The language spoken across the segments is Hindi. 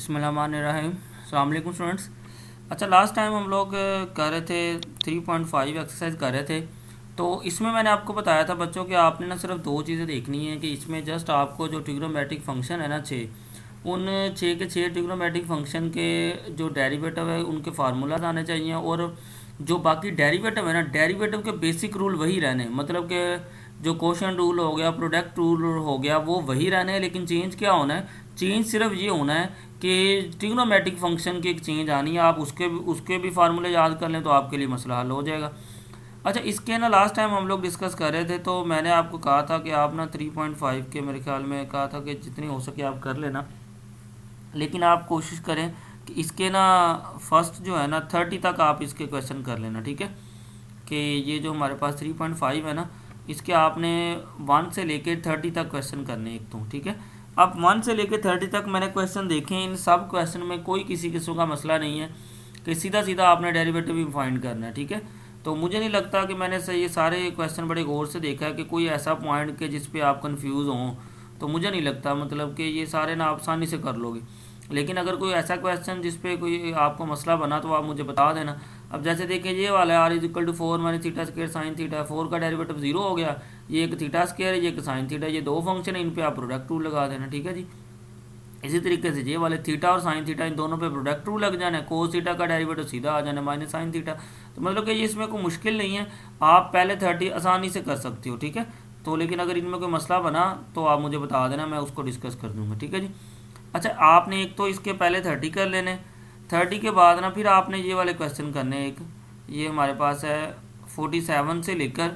बिस्मिल्लाहिर्रहमानिर्रहीम। अस्सलाम वालेकुम स्टूडेंट्स। अच्छा, लास्ट टाइम हम लोग कर रहे थे 3.5 एक्सरसाइज कर रहे थे। तो इसमें मैंने आपको बताया था बच्चों कि आपने ना सिर्फ दो चीज़ें देखनी है कि इसमें जस्ट आपको जो ट्रिग्नोमेट्रिक फंक्शन है ना उन छः के छः ट्रिग्नोमेट्रिक फंक्शन के जो डेरिवेटिव है उनके फार्मूलाज आने चाहिए, और जो बाकी डेरिवेटिव है ना डेरिवेटिव के बेसिक रूल वही रहने, मतलब कि जो क्वोशंट रूल हो गया, प्रोडक्ट रूल हो गया, वो वही रहने हैं। लेकिन चेंज क्या होना है? चेंज सिर्फ ये होना है कि ट्रिग्नोमेट्रिक फंक्शन की एक चेंज आनी है। आप उसके भी फार्मूले याद कर लें तो आपके लिए मसला हल हो जाएगा। अच्छा, इसके ना लास्ट टाइम हम लोग डिस्कस कर रहे थे, तो मैंने आपको कहा था कि आप ना 3.5 के, मेरे ख्याल में कहा था कि जितनी हो सके आप कर लेना, लेकिन आप कोशिश करें कि इसके ना फर्स्ट जो है ना 30 तक आप इसके क्वेश्चन कर लेना, ठीक है। कि ये जो हमारे पास 3.5 है ना, इसके आपने 1 से लेके 30 तक क्वेश्चन करने एक तो, ठीक है। अब 1 से लेके 30 तक मैंने क्वेश्चन देखे हैं, इन सब क्वेश्चन में कोई किसी किस्म का मसला नहीं है कि सीधा सीधा आपने डेरिवेटिव भी फाइंड करना है, ठीक है। तो मुझे नहीं लगता कि मैंने ये सारे क्वेश्चन बड़े गौर से देखा है कि कोई ऐसा पॉइंट के जिस पे आप कंफ्यूज हों, तो मुझे नहीं लगता, मतलब कि ये सारे ना आप आसानी से कर लोगे। लेकिन अगर कोई ऐसा क्वेश्चन जिस पे कोई आपको मसला बना तो आप मुझे बता देना। अब जैसे देखिए ये वाला है r=4 minus theta square sine theta, 4 का डेरिवेटिव 0 हो गया, ये एक थीटा स्क्वायर है, ये एक साइन थीटा, ये दो फंक्शन है, इन पे आप प्रोडक्ट रूल लगा देना, ठीक है जी। इसी तरीके से ये वाले थीटा और साइन थीटा, इन दोनों पे प्रोडक्ट रूल लग जाना है, कोस थीटा का डेरिवेटिव सीधा आ जाना है माइनस साइन थीटा। तो मतलब कि ये इसमें कोई मुश्किल नहीं है, आप पहले 30 आसानी से कर सकते हो, ठीक है। तो लेकिन अगर इनमें कोई मसला बना तो आप मुझे बता देना, मैं उसको डिस्कस कर दूंगा, ठीक है जी। अच्छा, आपने एक तो इसके पहले 30 कर लेने, 30 के बाद ना फिर आपने ये वाले क्वेश्चन करने। एक ये हमारे पास है 47 से लेकर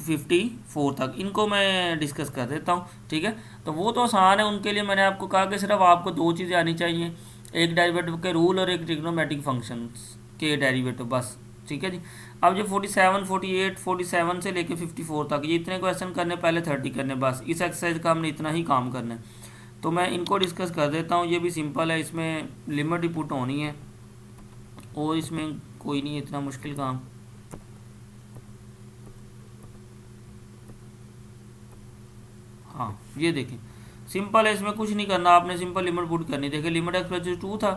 54 तक, इनको मैं डिस्कस कर देता हूँ, ठीक है। तो वो तो आसान है, उनके लिए मैंने आपको कहा कि सिर्फ आपको दो चीज़ें आनी चाहिए, एक डेरिवेटिव के रूल और एक ट्रिग्नोमेट्रिक फंक्शन के डेरिवेटिव, बस, ठीक है जी। अब ये 47, 48, 47 से लेकर 54 तक ये इतने क्वेश्चन करने, पहले 30 करने, बस इस एक्सरसाइज का हमने इतना ही काम करना है। तो मैं इनको डिस्कस कर देता हूँ। ये भी सिंपल है, इसमें लिमिट ही पुट होनी है और इसमें कोई नहीं है इतना मुश्किल काम। हाँ, ये देखें सिंपल है, इसमें कुछ नहीं करना, आपने सिंपल लिमिट पुट करनी। देखिए लिमिट एक्स प्लस 2 था,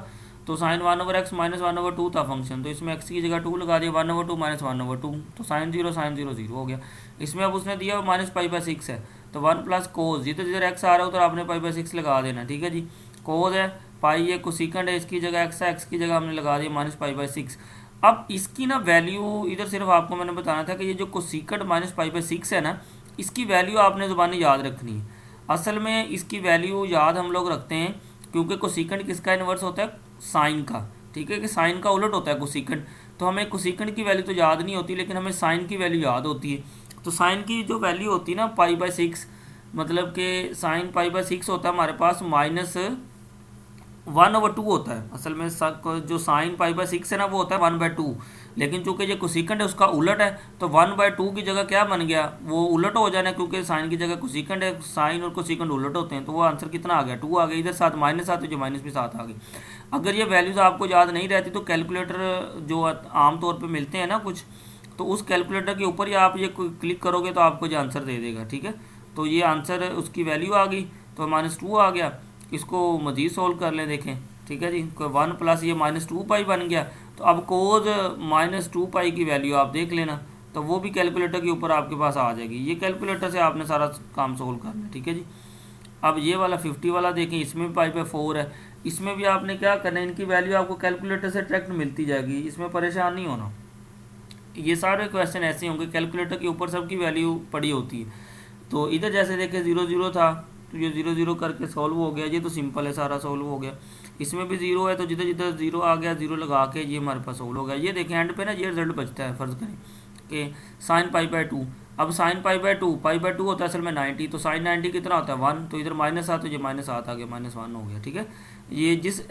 तो साइन 1/x माइनस 1/2 था फंक्शन, तो इसमें x की जगह 2 लगा दिया, 1/2 माइनस 1/2, तो साइन 0 0 हो गया। इसमें अब उसने दिया माइनस पाई/6 है, तो 1 प्लस कोस, जिधर जिधर x आ रहा हो तो आपने पाई/6 लगा देना, ठीक है जी। कोस है, पाई है, कोसिकेंड है, इसकी जगह x है, x की जगह हमने लगा दिया माइनस पाई/6। अब इसकी ना वैल्यू इधर सिर्फ आपको मैंने बताना था कि ये जो कोसिकेंड माइनस पाई/6 है ना, इसकी वैल्यू आपने ज़ुबानी याद रखनी है। असल में इसकी वैल्यू याद हम लोग रखते हैं क्योंकि कोसिकेंड किसका इन्वर्स होता है? साइन का, ठीक है, कि साइन का उलट होता है कोसिकेंड। तो हमें कोसिकेंड की वैल्यू तो याद नहीं होती, लेकिन हमें साइन की वैल्यू याद होती है। तो साइन की जो वैल्यू होती है ना पाई/6, मतलब कि साइन पाई/6 होता है हमारे पास माइनस 1/2 होता है। असल में जो साइन पाई/6 है ना वो होता है 1/2, लेकिन चूंकि ये कोसिकेंड है उसका उलट है, तो 1/2 की जगह क्या बन गया, वो उलट हो जाना है, क्योंकि साइन की जगह कोसिकेंड है, साइन और कोसिकेंड उलट होते हैं। तो वो आंसर कितना आ गया? 2 आ गया। इधर साथ माइनस आते जो माइनस भी साथ आ गई। अगर ये वैल्यूज़ आपको याद नहीं रहती तो कैलकुलेटर जो आमतौर पर मिलते हैं ना कुछ, तो उस कैलकुलेटर के ऊपर ही आप ये क्लिक करोगे तो आपको ये आंसर दे देगा, ठीक है। तो ये आंसर उसकी वैल्यू आ गई, तो -2 आ गया। इसको मज़ीद सोल्व कर लें, देखें, ठीक है जी। 1 प्लस ये -2 पाई बन गया। तो अब कोज -2 पाई की वैल्यू आप देख लेना, तो वो भी कैलकुलेटर के ऊपर आपके पास आ जाएगी। ये कैलकुलेटर से आपने सारा काम सोल्व करना है, ठीक है जी। अब ये वाला 50 वाला देखें, इसमें भी पाई/4 है, इसमें भी आपने क्या करना है, इनकी वैल्यू आपको कैलकुलेटर से डायरेक्ट मिलती जाएगी, इसमें परेशान नहीं होना। ये सारे क्वेश्चन ऐसे होंगे कैलकुलेटर के ऊपर सबकी वैल्यू पड़ी होती है। तो इधर जैसे देखें 0 0 था, तो ये 0 0 करके सॉल्व हो गया, ये तो सिंपल है, सारा सॉल्व हो गया। इसमें भी 0 है, तो जिधर जिधर 0 आ गया 0 लगा के ये हमारे पास सॉल्व हो गया। ये देखें एंड पे ना ये रिजल्ट बचता है, फ़र्ज़ करें कि साइन पाई/2। अब साइन पाई/2 होता है असल में 90, तो साइन 90 कितना होता है 1, तो इधर -7, तो ये -7 आ गया, -1 हो गया, ठीक है। ये जिस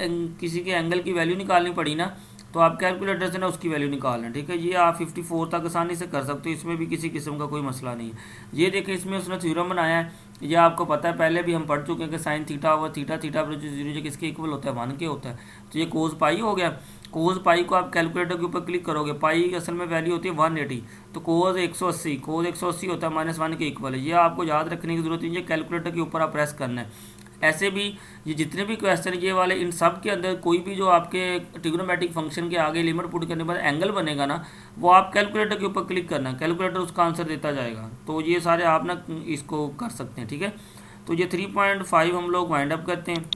किसी के एंगल की वैल्यू निकालनी पड़ी ना, तो आप कैलकुलेटर से ना उसकी वैल्यू निकाल लें, ठीक है। ये आप 54 तक आसानी से कर सकते हो, इसमें भी किसी किस्म का कोई मसला नहीं है। ये देखें इसमें उसने थ्योरम बनाया है, ये आपको पता है, पहले भी हम पढ़ चुके हैं कि साइन थीटा व थीटा पर जो 0 किसके इक्वल होता है 1 के होता है। तो ये कोस पाई हो गया। कोस पाई को आप कैलकुलेटर के ऊपर क्लिक करोगे, पाई असल में वैल्यू होती है 180, तो कोस 180, कोस 180 होता है -1 के इक्वल है। ये आपको याद रखने की जरूरत है, ये कैलकुलेटर के ऊपर आप प्रेस करना है। ऐसे भी ये जितने भी क्वेश्चन ये वाले, इन सब के अंदर कोई भी जो आपके ट्रिग्नोमेट्रिक फंक्शन के आगे लिमिट पुट करने के बाद एंगल बनेगा ना, वो आप कैलकुलेटर के ऊपर क्लिक करना, कैलकुलेटर उसका आंसर देता जाएगा। तो ये सारे आप ना इसको कर सकते हैं, ठीक है। तो ये 3.5 हम लोग वाइंड अप करते हैं।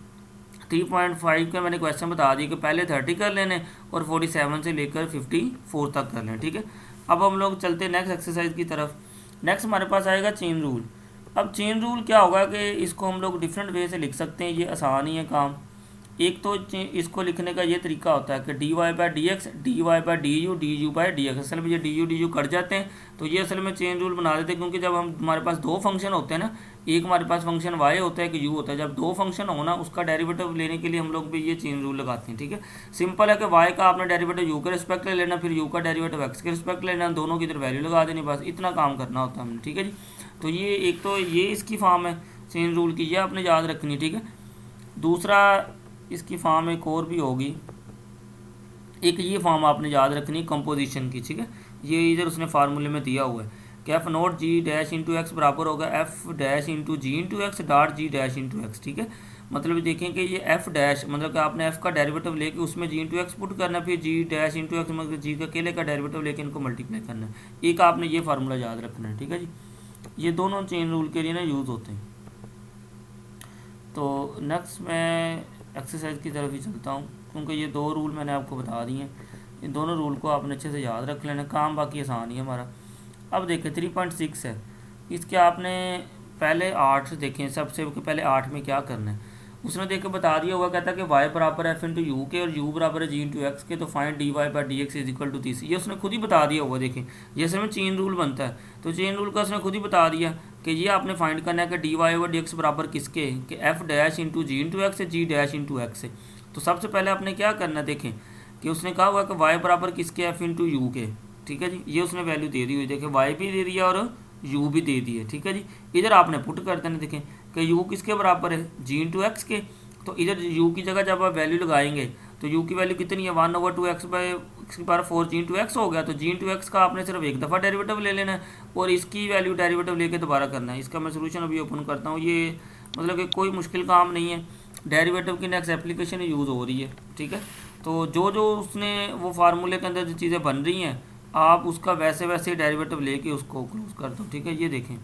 3.5 का मैंने क्वेश्चन बता दिया कि पहले 30 कर लेने और 47 से लेकर 54 तक कर लें, ठीक है। अब हम लोग चलते हैं नेक्स्ट एक्सरसाइज की तरफ। नेक्स्ट हमारे पास आएगा चेन रूल। अब चेन रूल क्या होगा कि इसको हम लोग डिफरेंट वे से लिख सकते हैं, ये आसान ही है काम। एक तो इसको लिखने का ये तरीका होता है कि dy by d x, d y by d u, d u by d x. असल में ये डी यू कट जाते हैं, तो ये असल में चेन रूल बना देते हैं, क्योंकि जब हमारे पास दो फंक्शन होते हैं ना, एक हमारे पास फंक्शन y होता है कि u होता है, जब दो फंक्शन हो ना उसका डेरिवेटिव लेने के लिए हम लोग भी ये चेन रूल लगाते हैं, ठीक है। सिंपल है कि y का आपने डेरिवेटिव u के रिस्पेक्ट ले लेना, फिर u का डेरिवेटिव x के रिस्पेक्ट लेना, दोनों की इधर वैल्यू लगा देनी, बस इतना काम करना होता है हमने, ठीक है जी। तो ये एक तो ये इसकी फॉर्म है चेन रूल की, ये आपने याद रखनी, ठीक है। दूसरा इसकी फॉर्म एक और भी होगी, एक ये फॉर्म आपने याद रखनी कंपोजिशन की, ठीक है। ये इधर उसने फार्मूले में दिया हुआ है कि f not g dash into x बराबर होगा f dash into g into x dot g dash into x, ठीक है। मतलब देखें कि ये एफ डैश मतलब कि आपने एफ का डेरिवेटिव लेके उसमें जी इंटू एक्स पुट करना है, फिर जी डैश इंटू एक्स मतलब जी का अकेले का डेरिवेटिव लेके इनको मल्टीप्लाई करना है। एक आपने ये फार्मूला याद रखना है, ठीक है जी। ये दोनों चेन रूल के लिए ना यूज़ होते हैं। तो नेक्स्ट मैं एक्सरसाइज की तरफ ही चलता हूँ, क्योंकि ये दो रूल मैंने आपको बता दिए हैं, इन दोनों रूल को आपने अच्छे से याद रख लेना, काम बाकी आसान ही है हमारा। अब देखें 3.6 है, इसके आपने पहले 8 देखें, सबसे पहले 8 में क्या करना है उसने देख के बता दिया हुआ, कहता है कि y बराबर एफ इंटू यू के और u बराबर है जी इंटू एक्स के, तो find d y by d x is equal to 30। ये उसने खुद ही बता दिया हुआ, देखें जैसे में चेन रूल बनता है, तो चेन रूल का उसने खुद ही बता दिया कि ये आपने फाइंड करना है कि d y over d x बराबर किसके, कि f dash into g into x है, जी डैश इंटू एक्स है। तो सबसे पहले आपने क्या करना है, देखें कि उसने कहा हुआ कि y बराबर किसके, एफ इंटू यू के, ठीक है जी। ये उसने वैल्यू दे दी हुई, देखें y भी दे दिया और u भी दे दी है, ठीक है जी। इधर आपने पुट कर देना, देखें कि u किसके बराबर है, जी इंटू एक्स के, तो इधर u की जगह जब आप वैल्यू लगाएंगे तो u की वैल्यू कितनी है 1/2x बाई एक्स की पावर 4 जी इंटू एक्स हो गया। तो जी इंटू एक्स का आपने सिर्फ एक दफ़ा डेरिवेटिव ले लेना है और इसकी वैल्यू डेरिवेटिव लेके दोबारा करना है। इसका मैं सोल्यूशन अभी ओपन करता हूँ, ये मतलब कि कोई मुश्किल काम नहीं है, डेरिवेटिव की नेक्स्ट एप्लीकेशन यूज़ हो रही है, ठीक है। तो जो जो उसने वो फार्मूले के अंदर जो चीज़ें बन रही हैं आप उसका वैसे वैसे डेरिवेटिव लेके उसको क्लोज कर दो, ठीक है। ये देखें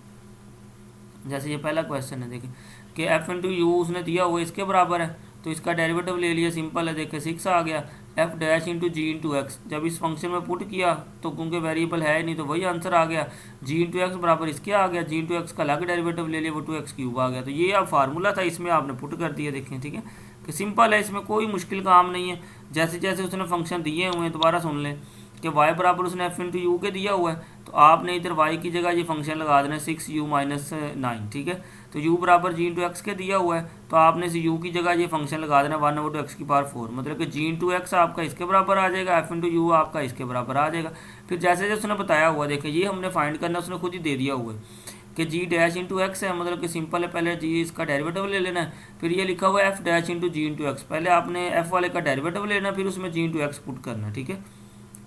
जैसे ये पहला क्वेश्चन है, देखें कि एफ इंटू यू उसने दिया हुआ इसके बराबर है, तो इसका डेरिवेटिव ले लिया, सिंपल है, देखें 6 आ गया। F dash into g into x जब इस फंक्शन में पुट किया तो क्योंकि वेरिएबल है नहीं तो वही आंसर आ गया, जी इंटू एक्स बराबर इसके आ गया, जी इंटू एक्स का अलग डेरिवेटिव ले लिया वो 2x क्यूब आ गया। तो ये आप फार्मूला था, इसमें आपने पुट कर दिया, देखें, ठीक है कि सिंपल है, इसमें कोई मुश्किल काम नहीं है। जैसे जैसे उसने फंक्शन दिए हुए हैं दोबारा सुन लें कि y बराबर उसने एफ इंटू यू के दिया हुआ है, तो आपने इधर y की जगह ये फंक्शन लगा देना 6u माइनस 9, ठीक है। तो u बराबर जी इंटू एक्स के दिया हुआ है, तो आपने इस u की जगह ये फंक्शन लगा देना 1/2x की पावर 4, मतलब कि जी इंटू एक्स आपका इसके बराबर आ जाएगा, एफ इंटू यू आपका इसके बराबर आ जाएगा। फिर जैसे जैसे उसने बताया हुआ, देखिए ये हमने फाइंड करना उसने खुद ही दे दिया हुआ है कि जी डैश इंटू एक्स है, मतलब कि सिंपल है, पहले जी इसका डेरिवेटिव ले लेना है, फिर ये लिखा हुआ है F dash into g into x, पहले आपने एफ वाले का डेरिवेटिव लेना फिर उसमें जी इंटू एक्स पुट करना, ठीक है।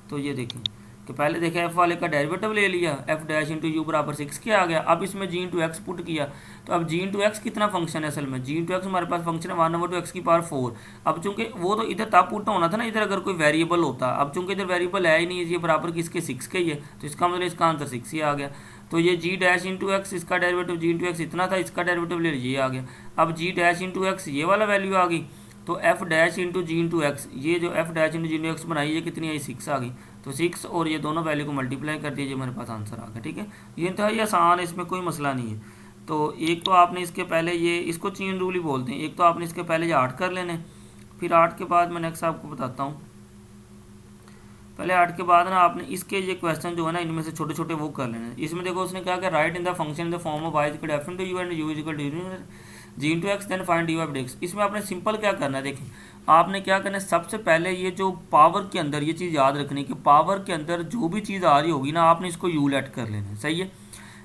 तो ये देखें कि पहले देखें एफ वाले का डेरिवेटिव ले लिया, एफ डैश इंटू यू बराबर 6 के आ गया, अब इसमें जी इंटू एक्स पुट किया, तो अब जी इंटू एक्स कितना फंक्शन है, असल में जी इंटू एक्स हमारे पास फंक्शन है 1/2x की पावर 4। अब चूंकि वो तो इधर तब पुट होना था ना, इधर अगर कोई वेरिएबल होता, अब चूंकि इधर वेरिएबल है ही नहीं, ये बराबर किसके 6 के ही है, तो इसका मतलब इसका आंसर 6 ही आ गया। तो ये जी डैश इंटू एक्स इसका डेरिवेटिव जी इंटू एक्स इतना था, इसका डेरिवेटिव ले लीजिए आ गया। अब जी डैश इंटू एक्स ये वाला वैल्यू आ गई, तो F dash into g into x, ये जो F dash into g into x बनाई ये कितनी आई 6 आ गई, तो 6 और ये दोनों वैल्यू को मल्टीप्लाई कर दीजिए, मेरे पास आंसर आ गया, ठीक है। ये इंतहाई आसान है, इसमें कोई मसला नहीं है। तो एक तो आपने इसके पहले ये इसको चेन रूल ही बोलते हैं, एक तो आपने इसके पहले ये 8 कर लेने, फिर 8 के बाद मैं नेक्स्ट आपको बताता हूँ। पहले 8 के बाद ना आपने इसके ये क्वेश्चन जो है ना इनमें से छोटे छोटे वो कर लेने। इसमें देखो उसने क्या कि write in the function in the form of y equal f into u and u equal to g into x then find d y d x. इसमें आपने सिंपल क्या करना है, देखें आपने क्या करना है, सबसे पहले ये जो पावर के अंदर ये चीज़ याद रखनी है कि पावर के अंदर जो भी चीज़ आ रही होगी ना आपने इसको यू लेट कर लेना है, सही है।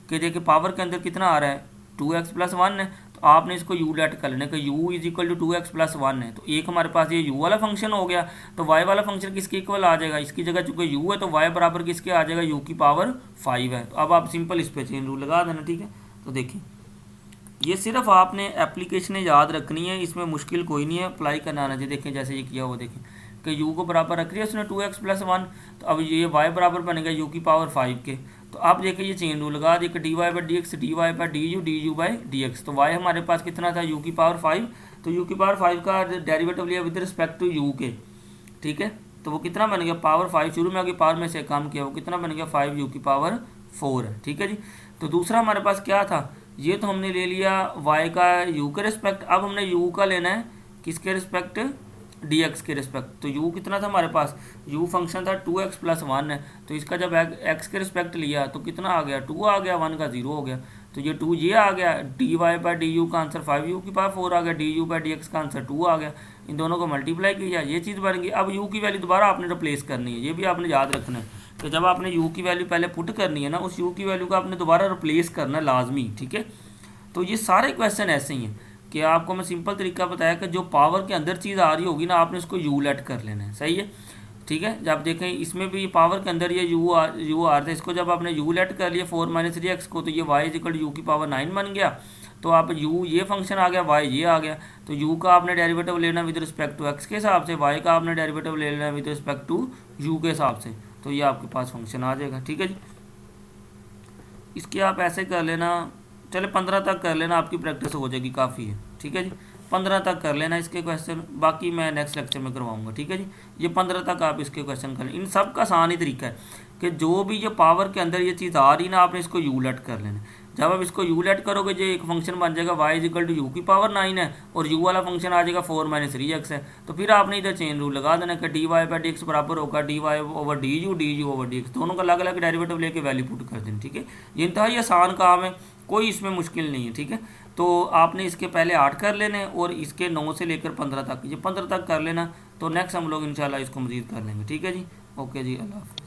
कि देखिए पावर के अंदर कितना आ रहा है 2x + 1 है, तो आपने इसको यू लेट कर लेना कि u is equal to 2x + 1 है, तो एक हमारे पास ये u वाला फंक्शन हो गया, तो y वाला फंक्शन किसके इक्वल आ जाएगा, इसकी जगह चूंकि u है तो y बराबर किसके आ जाएगा u की पावर 5 है। तो अब आप सिंपल इस पे चेन रूल लगा देना, ठीक है। तो देखिए ये सिर्फ आपने एप्लीकेशन याद रखनी है, इसमें मुश्किल कोई नहीं है, अप्लाई करना आना चाहिए। देखें जैसे ये किया वो देखें कि u को बराबर रख लिया उसने 2x+1, तो अब ये y बराबर बनेगा u की पावर 5 के। तो आप देखिए ये चेन रूल लगा दिए कि dy/dx dy/du तो y हमारे पास कितना था u की पावर 5, तो u की पावर 5 का डेरिवेटिव लिया विद रिस्पेक्ट टू u के, ठीक है। तो वो कितना बन गया, पावर 5 शुरू में आगे पावर में से कम किया, वो कितना बन गया 5u की पावर 4 है, ठीक है जी। तो दूसरा हमारे पास क्या था, ये तो हमने ले लिया y का u के रिस्पेक्ट, अब हमने u का लेना है किसके रिस्पेक्ट, dx के रिस्पेक्ट। तो u कितना था हमारे पास, u फंक्शन था 2x+1 है, तो इसका जब x के रिस्पेक्ट लिया तो कितना आ गया 2 आ गया, 1 का 0 हो गया, तो ये 2 ये आ गया, dy/du का आंसर 5u की पावर 4 आ गया, du/dx का आंसर 2 आ गया, इन दोनों को मल्टीप्लाई किया, ये चीज़ बन गई। अब u की वैल्यू दोबारा आपने रिप्लेस करनी है, ये भी आपने याद रखना है कि जब आपने u की वैल्यू पहले पुट करनी है ना, उस u की वैल्यू को आपने दोबारा रिप्लेस करना लाजमी, ठीक है। तो ये सारे क्वेश्चन ऐसे ही हैं कि आपको मैं सिंपल तरीका बताया कि जो पावर के अंदर चीज़ आ रही होगी ना, आपने उसको u लेट कर लेना है, सही है, ठीक है। जब देखें इसमें भी पावर के अंदर ये u आ रहा था, इसको जब आपने u लेट कर लिया 4 - 3x को, तो ये y = u की पावर 9 बन गया। तो आप u ये फंक्शन आ गया, y ये आ गया, तो u का आपने डेरिवेटिव लेना विद रिस्पेक्ट टू x के हिसाब से, y का आपने डेरिवेटिव ले लेना विद रिस्पेक्ट टू u के हिसाब से, तो ये आपके पास फंक्शन आ जाएगा, ठीक है जी। इसके आप ऐसे कर लेना, चले 15 तक कर लेना, आपकी प्रैक्टिस हो जाएगी, काफ़ी है, ठीक है जी। 15 तक कर लेना इसके क्वेश्चन, बाकी मैं नेक्स्ट लेक्चर में करवाऊंगा, ठीक है जी। ये 15 तक आप इसके क्वेश्चन कर लें। इन सब का आसान ही तरीका है कि जो भी ये पावर के अंदर ये चीज़ आ रही ना, आपने इसको u लेट कर लेना। जब आप इसको u लेट करोगे जो एक फंक्शन बन जाएगा y = u की पावर 9 है, और u वाला फंक्शन आ जाएगा 4 - 3x है, तो फिर आपने इधर चेन रूल लगा देना कि dy/dx बराबर होगा dy/du du/dx, दोनों का अलग अलग डेरिवेटिव लेके वैल्यू पुट कर देना, ठीक है। ये इंतहाई आसान काम है, कोई इसमें मुश्किल नहीं है, ठीक है। तो आपने इसके पहले 8 कर लेने और इसके 9 से लेकर 15 तक, ये 15 तक कर लेना, तो नेक्स्ट हम लोग इंशाल्लाह इसको मज़ीद कर लेंगे, ठीक है जी। ओके जी, अल्लाह हाफ़िज़।